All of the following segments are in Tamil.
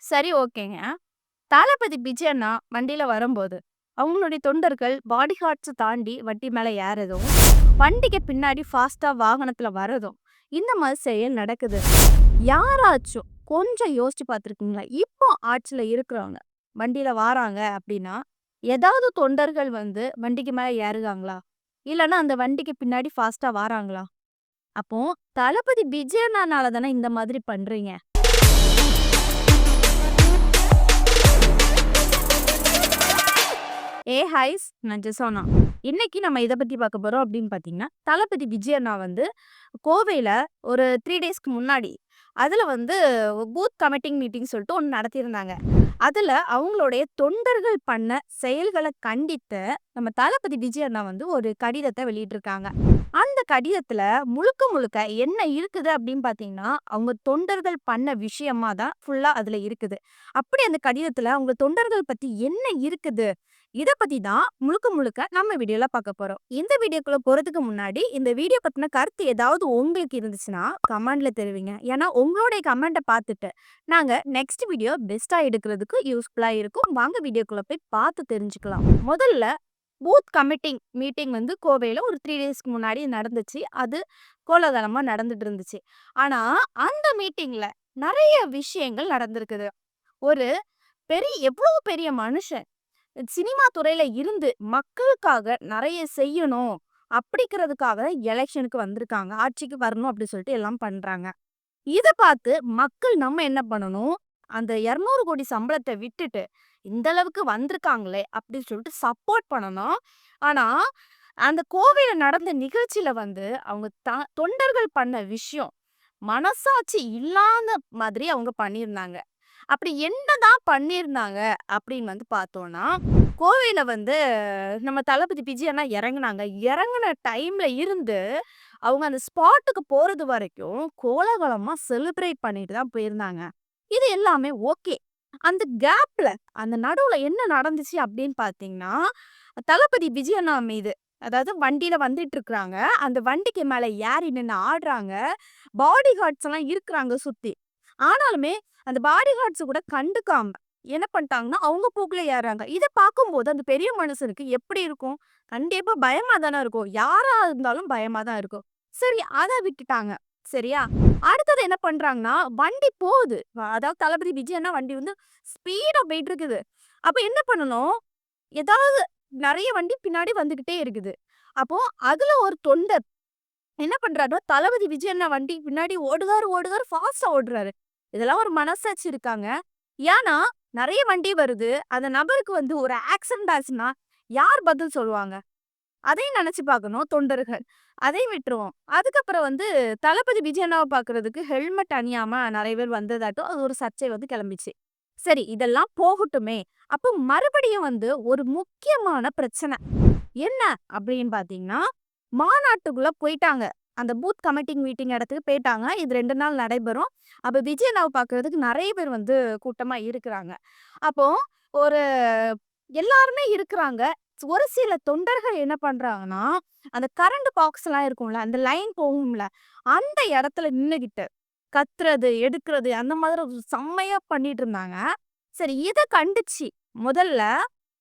சரி, ஓகேங்க. தளபதி விஜய் அண்ணா வண்டியில வரும்போது, அவங்களுடைய தொண்டர்கள் பாடி கார்ட்ஸ தாண்டி வண்டி மேல ஏறுறதும், வண்டிக்கு பின்னாடி ஃபாஸ்ட்டா வாகனத்துல வரதும், இந்த மாரி செயல் நடக்குது. யாராச்சும் கொஞ்சம் யோசிச்சு பார்த்துருக்கீங்களா? இப்போ ஆட்சியில இருக்கிறவங்க வண்டியில வாராங்க அப்படின்னா, ஏதாவது தொண்டர்கள் வந்து வண்டிக்கு மேல ஏறுறாங்களா? இல்லன்னா அந்த வண்டிக்கு பின்னாடி ஃபாஸ்ட்டா வாராங்களா? அப்போ தளபதி விஜய் அண்ணானால தானே இந்த மாதிரி பண்றீங்க. ஹைஸ் நான் ஜெசோனா. இன்னைக்கு நம்ம எத பத்தி பார்க்க போறோம் அப்படின்னு பார்த்தீங்கன்னா, தளபதி விஜய் அண்ணா வந்து கோவையில ஒரு 3 டேஸ்க்கு முன்னாடி, அதுல வந்து பூத் கமிட்டிங் மீட்டிங் சொல்லிட்டு ஒண்ணு நடத்தியிருந்தாங்க. அதுல அவங்களுடைய தொண்டர்கள் பண்ண செயல்கள கண்டித்து, நம்ம தளபதி விஜய் அண்ணா வந்து ஒரு கடிதத்த வெளியிட்டிருக்காங்க. அந்த கடிதத்துல முழுக்க முழுக்க என்ன இருக்குது அப்படின்னு பார்த்தீங்கன்னா, அவங்க தொண்டர்கள் பண்ண விஷயமா தான் ஃபுல்லா அதுல இருக்குது. அப்படி அந்த கடிதத்துல அவங்க தொண்டர்கள் பத்தி என்ன இருக்குது? இத பத்தி தான் முழுக்க முழுக்க நம்ம வீடியோல பார்க்க போறோம். இந்த வீடியோக்குள்ள போறதுக்கு முன்னாடி, இந்த வீடியோ பத்தின கருத்து ஏதாவது உங்களுக்கு இருந்துச்சுன்னா, கமெண்ட்ல தெரிவிங்க. ஏன்னா, உங்களுடைய கமெண்ட்ட பார்த்துட்டு, நாங்க நெக்ஸ்ட் வீடியோ பெஸ்ட்டா எடுக்கிறதுக்கு யூஸ்ஃபுல்லா இருக்கும். வாங்க வீடியோக்குள்ள போய் பார்த்து தெரிஞ்சுக்கலாம். முதல்ல பூத் கமிட்டிங் மீட்டிங் வந்து கோவையில ஒரு 3 டேஸ்க்கு முன்னாடி நடந்துச்சு. அது கோலாகலமா நடந்துட்டு இருந்துச்சு. ஆனா, அந்த மீட்டிங்ல நெறைய விஷயங்கள் நடந்திருக்குது. ஒரு எவ்ளோ பெரிய மனுஷன் சினிமா துறையில இருந்து மக்களுக்காக நெறைய செய்யணும் அப்படிங்கிறதுக்காக எலெக்ஷனுக்கு வந்திருக்காங்க. ஆட்சிக்கு வரணும் அப்படி சொல்லிட்டு எல்லாம் பண்றாங்க. இத பார்த்து மக்கள் நம்ம என்ன பண்ணணும், அந்த 200 கோடி சம்பளத்த விட்டுட்டு, இந்த அளவுக்கு வந்திருக்காங்களே அப்படின்னு சொல்லிட்டு சப்போர்ட் பண்ணணும். ஆனா, அந்த கோவையில நடந்த நிகழ்ச்சியில வந்து அவங்க தொண்டர்கள் பண்ண விஷயம், மனசாட்சி இல்லாத மாதிரி அவங்க பண்ணியிருந்தாங்க. அப்படி என்னதான் பண்ணியிருந்தாங்க அப்படின்னு வந்து பார்த்தோம்னா, கோவையில வந்து நம்ம தளபதி விஜய் அண்ணா இறங்குனாங்க. இறங்குன டைம்ல இருந்து, அவங்க அந்த ஸ்பாட்டுக்கு போறது வரைக்கும் கோலாகலமா செலிப்ரேட் பண்ணிட்டு தான் போயிருந்தாங்க. இது எல்லாமே ஓகே. அந்த கேப்ல, அந்த நடுவுல என்ன நடந்துச்சு அப்படின்னு பார்த்தீங்கன்னா, தளபதி விஜய் அண்ணா மீது அதாவது வண்டியில வந்துட்டு இருக்காங்க. அந்த வண்டிக்கு மேல ஏறி நின்னு ஆடுறாங்க. பாடி கார்ட்ஸ் எல்லாம் இருக்குறாங்க சுத்தி. ஆனாலுமே அந்த பாடி கார்ட்ஸ் கூட கண்டுக்காம என்ன பண்ணிட்டாங்கன்னா, அவங்க போக்குல ஏறுறாங்க. இத பார்க்கும்போது அந்த பெரிய மனுஷனுக்கு எப்படி இருக்கும்? கண்டிப்பா பயமா தானே இருக்கும். யாரா இருந்தாலும் பயமா தான் இருக்கும். சரி அத விட்டுட்டாங்க. சரியா? அடுத்தது என்ன பண்றாங்கன்னா, வண்டி போகுது. அதாவது தளபதி விஜய் அண்ணா வண்டி வந்து ஸ்பீடா போயிட்டு இருக்குது. அப்ப என்ன பண்ணணும்? ஏதாவது நெறைய வண்டி பின்னாடி வந்துகிட்டே இருக்குது. அப்போ அதுல ஒரு தொண்டர் என்ன பண்றாருன்னா, தளபதி விஜய் அண்ணா வண்டி பின்னாடி ஓடுறாரு, ஓடுறாரு, ஃபாஸ்ட்டா ஓடுறாரு. இதெல்லாம் ஒரு மனசாட்சி இருக்காங்க. ஏன்னா, நெறைய வண்டி வருது. அந்த நபருக்கு வந்து ஒரு ஆக்சிடென்ட் ஆச்சுன்னா, யார் பதில் சொல்லுவாங்க? அதையும் நெனச்சு பார்க்கணும் தொண்டர்கள். அதையும் விட்டுருவோம். அதுக்கப்புறம் வந்து தளபதி விஜய் அண்ணாவ பார்க்கறதுக்கு ஹெல்மெட் அணியாம நெறைய பேர் வந்ததாட்டும் அது ஒரு சர்ச்சை வந்து கிளம்பிச்சு. சரி இதெல்லாம் போகட்டுமே! அப்போ மறுபடியும் வந்து ஒரு முக்கியமான பிரச்சனை. என்ன அப்படின்னு பார்த்தீங்கன்னா, மாநாட்டுக்குள்ள போயிட்டாங்க. அந்த பூத் கமிட்டி மீட்டிங் இடத்துக்கு போயிட்டாங்க. இது 2 நாள் நடைபெறும். அப்ப விஜய் அண்ணாவ பார்க்கறதுக்கு நெறைய பேர் வந்து கூட்டமா இருக்குறாங்க. அப்போ ஒரு எல்லாருமே இருக்குறாங்க. ஒரு சில தொண்டர்கள் என்ன பண்றாங்கன்னா, அந்த கரண்ட் பாக்ஸ்லாம் இருக்கும்ல, அந்த லைன் போகும்ல, அந்த இடத்துல நின்னுகிட்டு கத்துறது, எடுக்குறது அந்த மாதிரி ஒரு செம்மையா பண்ணிட்டு இருந்தாங்க. சரி இத கண்டிச்சு முதல்ல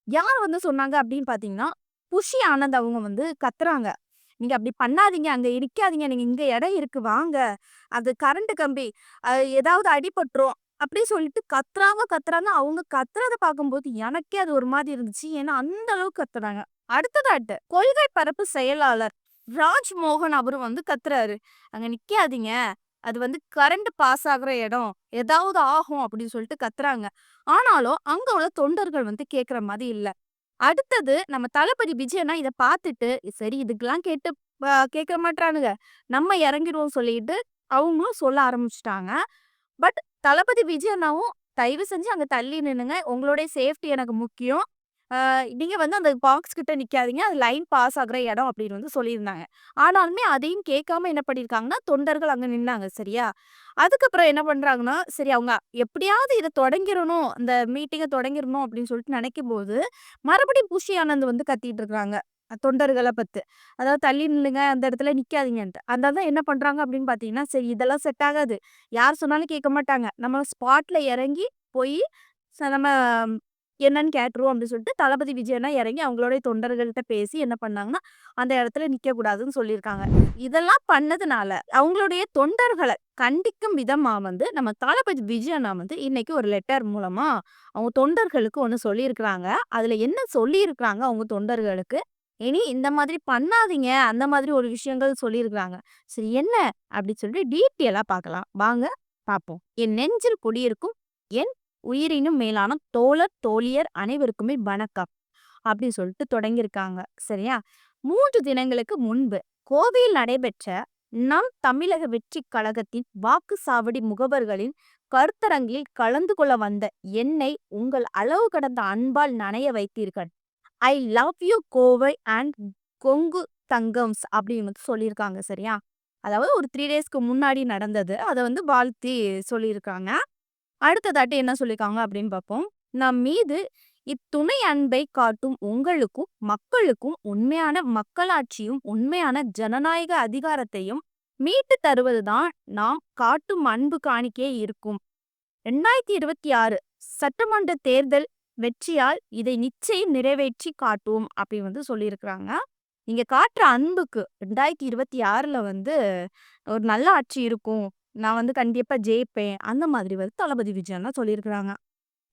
யார் வந்து சொன்னாங்க அப்படின்னு பார்த்தீங்கன்னா, புஷி ஆனந்த் அவங்க வந்து கத்துறாங்க. "நீங்க அப்படி பண்ணாதீங்க. அங்க நிக்காதீங்க. நீங்க இங்க இடம் இருக்கு வாங்க. அது கரண்ட் கம்பி. ஏதாவது அடிபட்டுரும்." அப்படி சொல்லிட்டு கத்துறாங்க, கத்துறாங்க. அவங்க கத்துறத பார்க்கும்போது எனக்கே அது ஒரு மாதிரி இருந்துச்சு. ஏன்னா அந்த அளவுக்கு கத்துறாங்க. அடுத்ததாட்டு கொள்கை பரப்பு செயலாளர் ராஜ்மோகன் அவரும் வந்து கத்துறாரு. "அங்க நிக்காதீங்க. அது வந்து கரண்ட் பாஸ் ஆகுற இடம். ஏதாவது ஆகும்." அப்படின்னு சொல்லிட்டு கத்துறாங்க. ஆனாலும் அங்க உள்ள தொண்டர்கள் வந்து கேட்கிற மாரி இல்ல. அடுத்தது நம்ம தளபதி விஜய் அண்ணா இத பார்த்துட்டு, சரி இதுக்கெல்லாம் கேட்டு கேட்க மாட்றானுங்க. நம்ம இறங்கிருவோம் சொல்லிட்டு அவங்களும் சொல்ல ஆரம்பிச்சுட்டாங்க. பட் தளபதி விஜய் அண்ணாவும் தயவு செஞ்சு அங்க தள்ளி நின்னுங்க. உங்களுடைய சேஃப்டி எனக்கு முக்கியம். ஆ நீங்க வந்து அந்த பாக்ஸ் கிட்ட நிக்காதீங்க. அது லைன் பாஸ் ஆகுற இடம் அப்படின்னு வந்து சொல்லியிருந்தாங்க. ஆனாலுமே அதையும் கேட்காம என்ன பண்ணியிருக்காங்கன்னா, தொண்டர்கள் அங்க நின்னாங்க. சரியா? அதுக்கப்புறம் என்ன பண்றாங்கன்னா, சரி அவங்க எப்படியாவது இத தொடங்கிரணும். இந்த மீட்டிங்க தொடங்கிரணும் அப்படின்னு சொல்லிட்டு நினைக்கும்போது, மறுபடியும் புஷி ஆனந்த் வந்து கத்திட்டு இருக்காங்க. தொண்டர்கள பத்தி. அதாவது தள்ளி நில்லுங்க, அந்த இடத்துல நிக்காதீங்கன்ட்டு. அதனால தான் என்ன பண்றாங்க அப்படின்னு பார்த்தீங்கன்னா, சரி இதெல்லாம் செட் ஆகாது. யார் சொன்னாலும் கேட்க மாட்டாங்க. நம்ம ஸ்பாட்ல இறங்கி போய் நம்ம என்னன்னு கேட்டுருவோம் அப்படின்னு சொல்லிட்டு தளபதி விஜய் அண்ணா இறங்கி அவங்களுடைய தொண்டர்கள்ட்ட பேசி என்ன பண்ணாங்கன்னா, அந்த இடத்துல நிக்கக்கூடாதுன்னு சொல்லியிருக்காங்க. இதெல்லாம் பண்ணதுனால அவங்களுடைய தொண்டர்கள கண்டிக்கும் விதமா வந்து நம்ம தளபதி விஜய் அண்ணா வந்து இன்னைக்கு ஒரு லெட்டர் மூலமா அவங்க தொண்டர்களுக்கு ஒண்ணு சொல்லியிருக்கிறாங்க. அதுல என்ன சொல்லியிருக்கிறாங்க அவங்க தொண்டர்களுக்கு, இனி இந்த மாதிரி பண்ணாதீங்க, அந்த மாதிரி ஒரு விஷயங்கள் சொல்லியிருக்கிறாங்க. சரி என்ன அப்படின்னு சொல்லிட்டு டீட்டெயிலா பார்க்கலாம். வாங்க பார்ப்போம். என் நெஞ்சில் குடியிருக்கும் என் உயிரினும் மேலான தோழர், தோழியர் அனைவருக்குமே வணக்கம். அப்படின்னு சொல்லிட்டு தொடங்கியிருக்காங்க. சரியா? 3 தினங்களுக்கு முன்பு கோவையில் நடைபெற்ற நம் தமிழக வெற்றிக் கழகத்தின் வாக்குச்சாவடி முகவர்களின் கருத்தரங்கில் கலந்து கொள்ள வந்த என்னை உங்கள் அளவு கடந்த அன்பால் நனைய வைத்தீர்கள். I love you Kovai and Kongu தங்கம்ஸ் அப்படின்னு வந்து சொல்லியிருக்காங்க. சரியா? அதாவது ஒரு 3 டேஸ்க்கு முன்னாடி நடந்தது. அத வந்து வாழ்த்தி சொல்லியிருக்காங்க. அடுத்ததாட்டு என்ன சொல்லியிருக்காங்க அப்படின்னு பார்ப்போம். நம் மீது இத்துணை அன்பை காட்டும் உங்களுக்கும் மக்களுக்கும் உண்மையான மக்களாட்சியும் உண்மையான ஜனநாயக அதிகாரத்தையும் மீட்டு தருவதுதான் நாம் காட்டும் அன்பு காணிக்கே இருக்கும். 2026 சட்டமன்ற தேர்தல் வெற்றியால் இதை நிச்சயம் நிறைவேற்றி காட்டுவோம் அப்படின்னு வந்து சொல்லியிருக்கிறாங்க. நீங்க காட்டுற அன்புக்கு 2026ல வந்து ஒரு நல்ல ஆட்சி இருக்கும். நான் வந்து கண்டிப்பா ஜெயிப்பேன். அந்த மாதிரி வந்து தளபதி விஜய் அண்ணா சொல்லியிருக்கிறாங்க.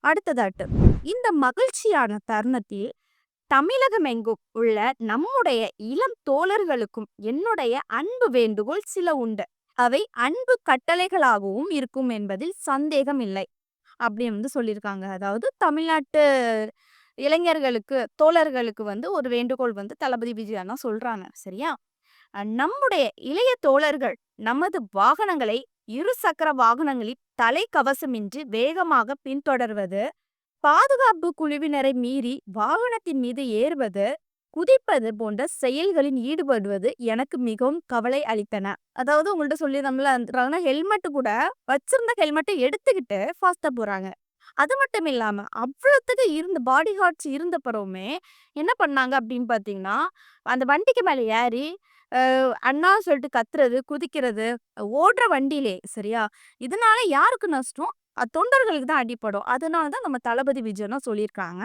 அடுத்ததாட்டு இந்த மகிழ்ச்சியான தருணத்தில் தமிழகம் எங்கும் உள்ள நம்முடைய இளம் தோழர்களுக்கும் என்னுடைய அன்பு வேண்டுகோள் சில உண்டு. அவை அன்பு கட்டளைகளாகவும் இருக்கும் என்பதில் சந்தேகம் இல்லை. அப்படின்னு வந்து சொல்லியிருக்காங்க. அதாவது தமிழ்நாட்டு இளைஞர்களுக்கு, தோழர்களுக்கு வந்து ஒரு வேண்டுகோள் வந்து தளபதி விஜய் அண்ணா சொல்றாங்க. சரியா? நம்முடைய இளைய தோழர்கள் நமது வாகனங்களை இருசக்கர வாகனங்களில் தலைக்கவசமின்றி வேகமாக பின்தொடர்வது, பாதுகாப்பு குழுவினரை மீறி வாகனத்தின் மீது ஏறுவது, குதிப்பது போன்ற செயல்களில் ஈடுபடுவது எனக்கு மிகவும் கவலை அளித்தன. அதாவது உங்கள்ட்ட சொல்லியிருந்தோம்ல, ஹெல்மெட் கூட வச்சிருந்த ஹெல்மெட்டை எடுத்துக்கிட்டு ஃபாஸ்டா போறாங்க. அது மட்டும் இல்லாம அவ்வளவுத்துக்கு இருந்த பாடி கார்ட்ஸ் இருந்த பிறகுமே என்ன பண்ணாங்க அப்படின்னு பார்த்தீங்கன்னா, அந்த வண்டிக்கு மேல ஏறி அண்ணா சொல்லிட்டு கத்துறது, குதிக்கிறது, ஓடுற வண்டியிலே சரியா? இதனால யாருக்கு நஷ்டம்? தொண்டர்களுக்கு தான் அடிபடும். அதனால தான் நம்ம தளபதி விஜய்னா சொல்லியிருக்காங்க.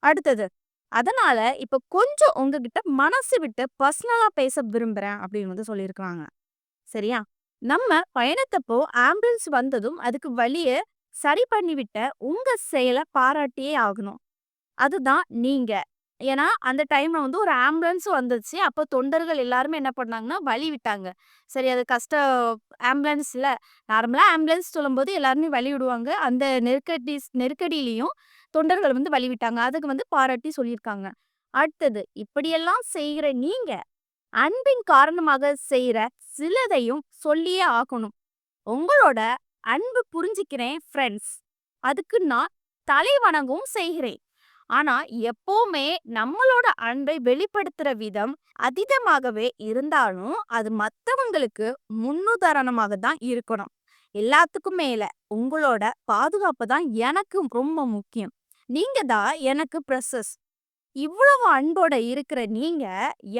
அடுத்தது, அதனால இப்ப கொஞ்சம் உங்ககிட்ட மனசு விட்டு பர்சனலா பேச விரும்புறேன் அப்படின்னு வந்து சொல்லியிருக்காங்க. சரியா? நம்ம பயணத்தப்போ ஆம்புலன்ஸ் வந்ததும் அதுக்கு வழிய சரி பண்ணிவிட்ட உங்க செயல பாராட்டியே ஆகணும். அதுதான் நீங்க. ஏன்னா, அந்த டைம்ல வந்து ஒரு ஆம்புலன்ஸ் வந்துச்சு. அப்போ தொண்டர்கள் எல்லாருமே என்ன பண்ணாங்கன்னா, வழி விட்டாங்க. சரி அது ஆம்புலன்ஸ்ல நார்மலா ஆம்புலன்ஸ் சொல்லும்போது எல்லாருமே வழி விடுவாங்க. அந்த நெருக்கடியிலயும் தொண்டர்கள் வந்து வழி விட்டாங்க. அதுக்கு வந்து பாராட்டி சொல்லியிருக்காங்க. அடுத்தது, இப்படியெல்லாம் செய்கிற நீங்க, அன்பின் காரணமாக செய்ற சிலதையும் சொல்லியே ஆகணும். உங்களோட அன்பு புரிஞ்சுக்கிறேன் ஃப்ரெண்ட்ஸ். அதுக்கு நான் தலை வணங்கவும் செய்கிறேன். ஆனா எப்பவுமே நம்மளோட அன்பை வெளிப்படுத்துற விதம் அதீதமாகவே இருந்தாலும் அது மத்தவங்களுக்கு முன்னுதாரணமாக தான் இருக்கணும். எல்லாத்துக்கும் மேல உங்களோட பாதுகாப்பு தான் எனக்கு ரொம்ப முக்கியம். நீங்க தான் எனக்கு ப்ரெஷஸ். இவ்வளவு அன்போட இருக்கிற நீங்க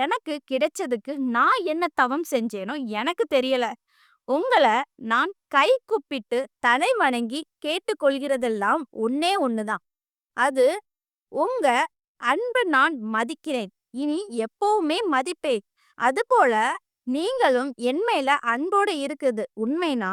எனக்கு கிடைச்சதுக்கு நான் என்ன தவம் செஞ்சேனோ எனக்கு தெரியல. உங்கள நான் கை கூப்பிட்டு தலை வணங்கி கேட்டுக்கொள்கிறதெல்லாம் ஒண்ணே ஒண்ணுதான். அது உங்க அன்ப நான் மதிக்கிறேன். இனி எப்பவுமே மதிப்பேன். அதுபோல நீங்களும் என் மேல அன்போடு இருக்குது உண்மைனா,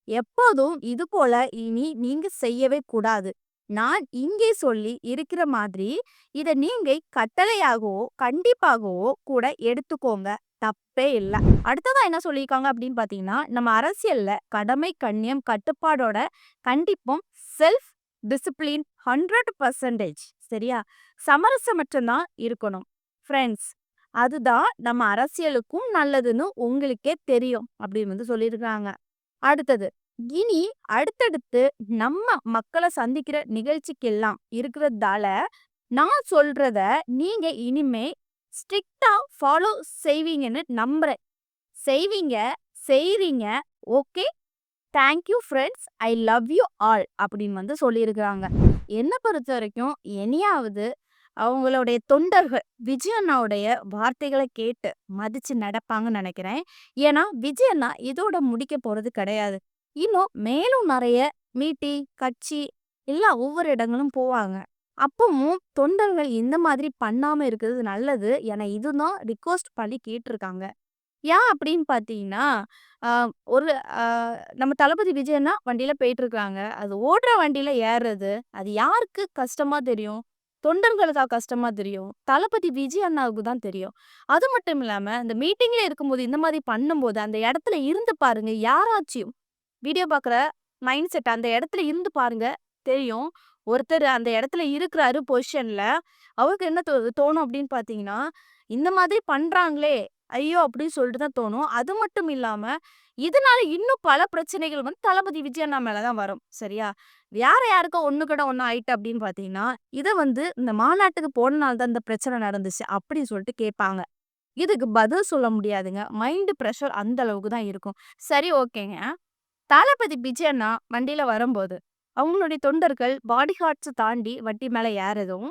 எப்போதும் இது போல இனி நீங்க செய்யவே கூடாது. நான் இங்கே சொல்லி இருக்கிற மாதிரி இத நீங்க கட்டளையாகவோ கண்டிப்பாகவோ கூட எடுத்துக்கோங்க. தப்பே இல்ல. அடுத்ததா என்ன சொல்லியிருக்காங்க அப்படின்னு பார்த்தீங்கன்னா, நம்ம அரசியல்ல கடமை, கண்ணியம், கட்டுப்பாடோட கண்டிப்பும் செல்ஃப் டிசிப்ளின் 100% சரியா? சமரசமற்றம் தான் இருக்கணும். ஃப்ரெண்ட்ஸ், அதுதான் நம்ம அரசியலுக்கும் நல்லதுன்னு உங்களுக்கே தெரியும் அப்படின்னு வந்து சொல்லியிருக்காங்க. அடுத்தது, இனி அடுத்தடுத்து நம்ம மக்களை சந்திக்கிற நிகழ்ச்சிக்கெல்லாம் இருக்கிறதால நான் சொல்றத நீங்க இனிமே ஸ்ட்ரிக்டா ஃபாலோ செய்வீங்கன்னு நம்புறேன். செய்வீங்க, செய்றீங்க. Okay. Thank you friends. I love you all அப்படின்னு வந்து சொல்லியிருக்கிறாங்க. என்னை பொறுத்த வரைக்கும் இனியாவது அவங்களுடைய தொண்டர்கள் விஜய் அண்ணாவுடைய வார்த்தைகளை கேட்டு மதிச்சு நடப்பாங்கன்னு நினைக்கிறேன். ஏன்னா விஜய் அண்ணா இதோட முடிக்க போறது கிடையாது. இன்னும் மேலும் நிறைய மீட்டிங், கட்சி எல்லா ஒவ்வொரு இடங்களும் போவாங்க. அப்பவும் தொண்டர்கள் இந்த மாதிரி பண்ணாம இருக்கிறது நல்லது. ஏன்னா இதுதான் ரிக்வெஸ்ட் பண்ணி கேட்டுருக்காங்க. ஏன் அப்படின்னு பார்த்தீங்கன்னா, அ ஒரு அ நம்ம தளபதி விஜய்னா வண்டியில போயிட்டுருக்காங்க. அது ஓடுற வண்டியில ஏறுறது, அது யாருக்கு கஷ்டமா தெரியும்? தொண்டர்களுக்கா கஷ்டமா தெரியும்? தளபதி விஜய் அண்ணாவுக்கு தான் தெரியும். அது மட்டும் இல்லாம, இந்த மீட்டிங்ல இருக்கும்போது இந்த மாரி பண்ணும்போது, அந்த இடத்துல இருந்து பாருங்க. யாராச்சும் வீடியோ பார்க்குற மைண்ட் செட் அந்த இடத்துல இருந்து பாருங்க தெரியும். ஒருத்தர் அந்த இடத்துல இருக்கிறாரு பொசிஷன்ல. அவருக்கு என்ன தோணும் அப்படின்னு பார்த்தீங்கன்னா, இந்த மாதிரி பண்றாங்களே! ஐயோ! அப்படின்னு சொல்லிட்டு தான் தோணும். அது மட்டும் இல்லாம, இதனால இன்னும் பல பிரச்சனைகள் வந்து தளபதி விஜய் அண்ணா மேல தான் வரும். சரியா? யார யாருக்கோ ஒண்ணு கூட ஒண்ணு ஆயிட்டு அப்படின்னு பார்த்தீங்கன்னா, இத வந்து இந்த மாநாட்டுக்கு போனனால தான் இந்த பிரச்சனை நடந்துச்சு அப்படின்னு சொல்லிட்டு கேட்பாங்க. இதுக்கு பதில் சொல்ல முடியாதுங்க. மைண்ட் பிரஷர் அந்த அளவுக்கு தான் இருக்கும். சரி ஓகேங்க. தளபதி விஜய் அண்ணா வண்டியில வரும்போது, அவங்களுடைய தொண்டர்கள் பாடி கார்ட்ஸ தாண்டி வண்டி மேல ஏறதும்,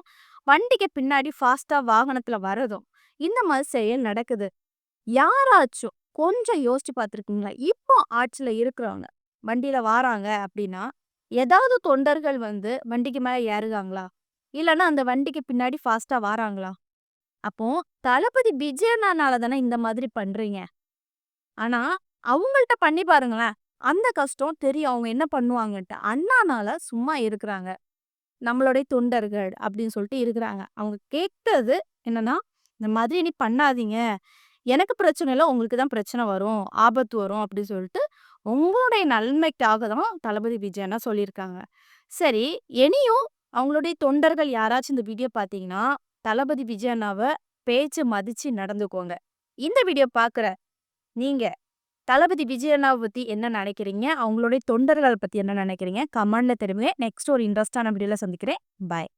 வண்டிக்கு பின்னாடி ஃபாஸ்ட்டா வாகனத்துல வரதும், இந்த மாரி செயல் நடக்குது. யாராச்சும் கொஞ்சம் யோசிச்சு பார்த்துருக்கீங்களா? இப்போ ஆட்சியில இருக்கிறவங்க வண்டியில வாராங்க அப்படின்னா, ஏதாவது தொண்டர்கள் வந்து வண்டிக்கு மேல ஏறுறாங்களா? இல்லன்னா அந்த வண்டிக்கு பின்னாடி ஃபாஸ்ட்டா வாராங்களா? அப்போ தளபதி விஜய் அண்ணானால தானே இந்த மாதிரி பண்றீங்க. ஆனா, அவங்கள்ட்ட பண்ணி பாருங்களேன். அந்த கஷ்டம் தெரியும். அவங்க என்ன பண்ணுவாங்கன்ட்டு. அண்ணானால சும்மா இருக்குறாங்க. நம்மளுடைய தொண்டர்கள் அப்படின்னு சொல்லிட்டு இருக்குறாங்க. அவங்க கேட்டது என்னன்னா, இந்த மாதிரி "நீ பண்ணாதீங்க. எனக்கு பிரச்சனை இல்ல. உங்களுக்கு தான் பிரச்சனை வரும். ஆபத்து வரும்." அப்படின்னு சொல்லிட்டு உங்களுடைய நன்மைக்காக தான் தளபதி விஜய் அண்ணா சொல்லியிருக்காங்க. சரி, இனியும் அவங்களுடைய தொண்டர்கள் யாராச்சும் இந்த வீடியோ பார்த்தீங்கன்னா, தளபதி விஜய் அண்ணாவ பேச்சு மதிச்சு நடந்துக்கோங்க. இந்த வீடியோ பார்க்குற நீங்க தளபதி விஜய் அண்ணாவ பத்தி என்ன நினைக்கிறீங்க? அவங்களுடைய தொண்டர்கள பத்தி என்ன நினைக்கிறீங்க? கமெண்ட்ல தெரிவிங்க. நெக்ஸ்ட் ஒரு இன்ட்ரெஸ்ட்டான வீடியோல சந்திக்கிறேன். பாய்.